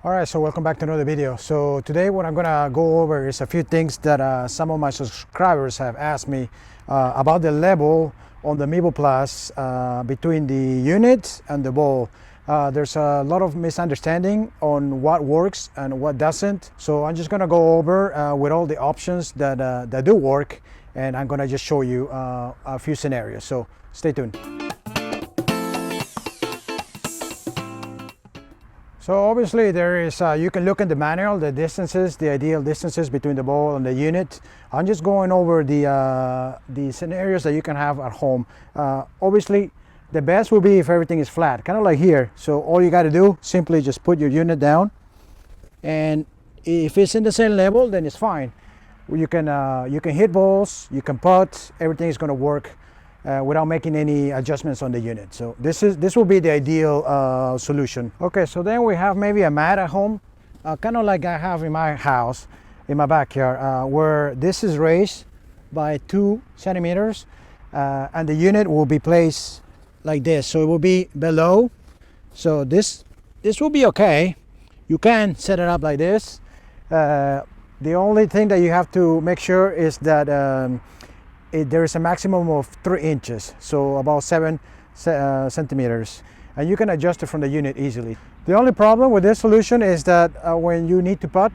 All right, so welcome back to another video. So today what I'm gonna go over is a few things that some of my subscribers have asked me about the level on the Mevo Plus between the unit and the ball. There's a lot of misunderstanding on what works and what doesn't. So I'm just gonna go over with all the options that do work, and I'm gonna just show you a few scenarios. So stay tuned. So obviously there is, you can look in the manual, the distances, the ideal distances between the ball and the unit. I'm just going over the scenarios that you can have at home. Obviously, the best will be if everything is flat, kind of like here. So all you got to do, simply just put your unit down. And if it's in the same level, then it's fine. You can hit balls, you can putt, everything is going to work without making any adjustments on the unit. So this will be the ideal solution. Okay, so then we have maybe a mat at home, kind of like I have in my house, in my backyard, where this is raised by 2 centimeters, and the unit will be placed like this. So it will be below. So this will be okay. You can set it up like this. The only thing that you have to make sure is that there is a maximum of 3 inches, so about 7 centimeters, and you can adjust it from the unit easily. The only problem with this solution is that when you need to putt,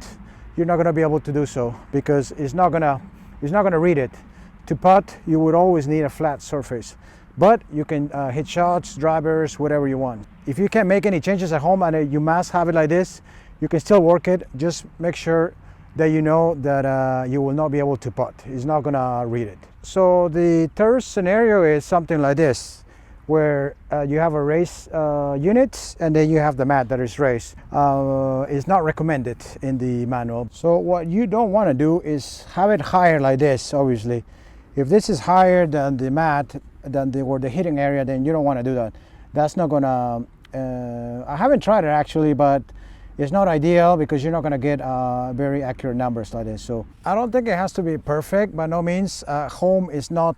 you're not going to be able to do so because it's not going to read it. To putt, you would always need a flat surface, but you can hit shots, drivers, whatever you want. If you can't make any changes at home and you must have it like this, you can still work it. Just make sure that you know that you will not be able to putt. It's not gonna read it. So the third scenario is something like this, where you have a raised unit and then you have the mat that is raised. It's not recommended in the manual. So what you don't want to do is have it higher like this, obviously. If this is higher than the mat, or the hitting area, then you don't want to do that. That's not gonna, I haven't tried it actually, but it's not ideal because you're not going to get very accurate numbers like this. So I don't think it has to be perfect. By no means, home is not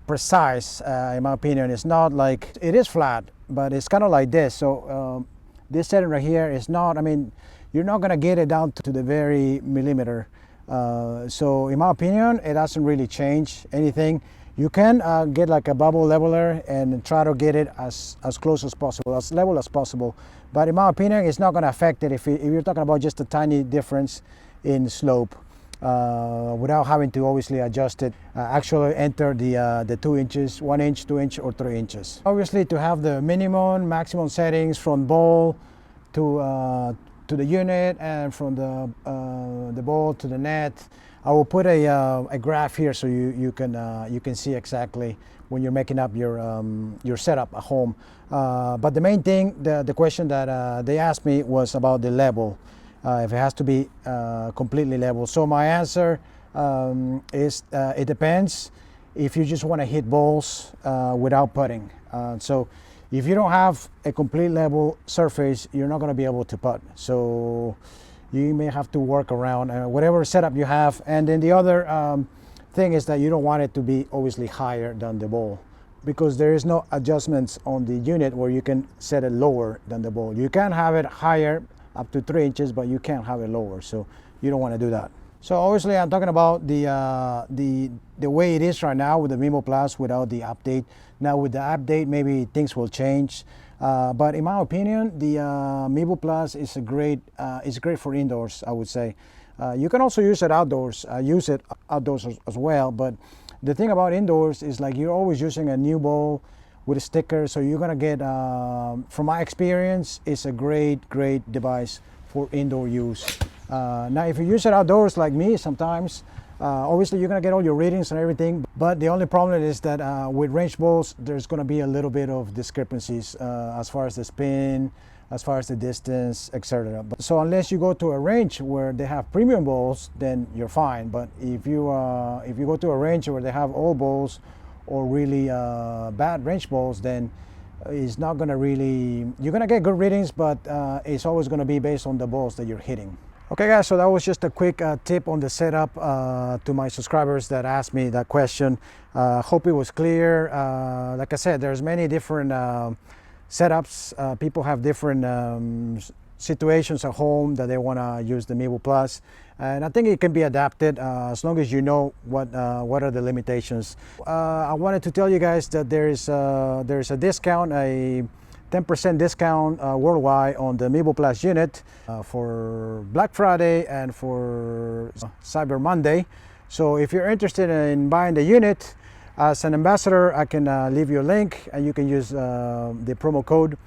precise, in my opinion. It's not like, it is flat, but it's kind of like this. So this setting right here is not, I mean, you're not going to get it down to the very millimeter. So in my opinion, it doesn't really change anything. You can get like a bubble leveler and try to get it as close as possible, as level as possible. But in my opinion, it's not going to affect it if you're talking about just a tiny difference in slope without having to obviously adjust it. Actually enter the 2 inches, 1 inch, 2 inch, or 3 inches. Obviously, to have the minimum, maximum settings from ball to the unit and from the ball to the net, I will put a graph here so you can see exactly when you're making up your setup at home. But the main thing, the question that they asked me was about the level, if it has to be completely level. So my answer is it depends if you just want to hit balls without putting. So if you don't have a complete level surface, you're not going to be able to putt. So you may have to work around whatever setup you have. And then the other thing is that you don't want it to be obviously higher than the ball, because there is no adjustments on the unit where you can set it lower than the ball. You can have it higher up to 3 inches, but you can't have it lower. So you don't want to do that. So obviously I'm talking about the way it is right now with the Mevo Plus without the update. Now with the update, maybe things will change. But in my opinion, the Mevo Plus is great for indoors, I would say. You can also use it outdoors. Use it outdoors as well. But the thing about indoors is like you're always using a new ball with a sticker. So you're gonna get, from my experience, it's a great device for indoor use. Now, if you use it outdoors like me, sometimes, obviously you're gonna get all your readings and everything, but the only problem is that with range balls, there's gonna be a little bit of discrepancies as far as the spin, as far as the distance, etc. So unless you go to a range where they have premium balls, then you're fine. But if you go to a range where they have old balls or really bad range balls, then it's not gonna really, you're gonna get good readings, but it's always gonna be based on the balls that you're hitting. Okay guys, so that was just a quick tip on the setup to my subscribers that asked me that question. Hope it was clear. Like I said, there's many different setups. People have different situations at home that they want to use the Mevo Plus. And I think it can be adapted as long as you know what are the limitations. I wanted to tell you guys that there's a discount, a 10% discount worldwide on the Mevo Plus unit for Black Friday and for Cyber Monday. So if you're interested in buying the unit, as an ambassador, I can leave you a link and you can use the promo code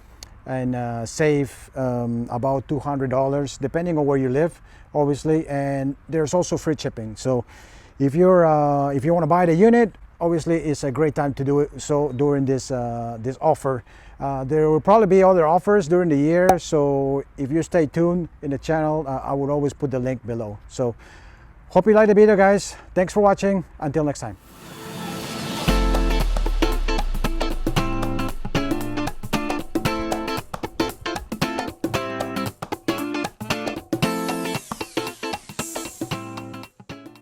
and save about $200 depending on where you live, obviously. And there's also free shipping. So if you want to buy the unit, obviously it's a great time to do it. So during this this offer, there will probably be other offers during the year. So if you stay tuned in the channel, I would always put the link below. So hope you like the video, guys. Thanks for watching. Until next time.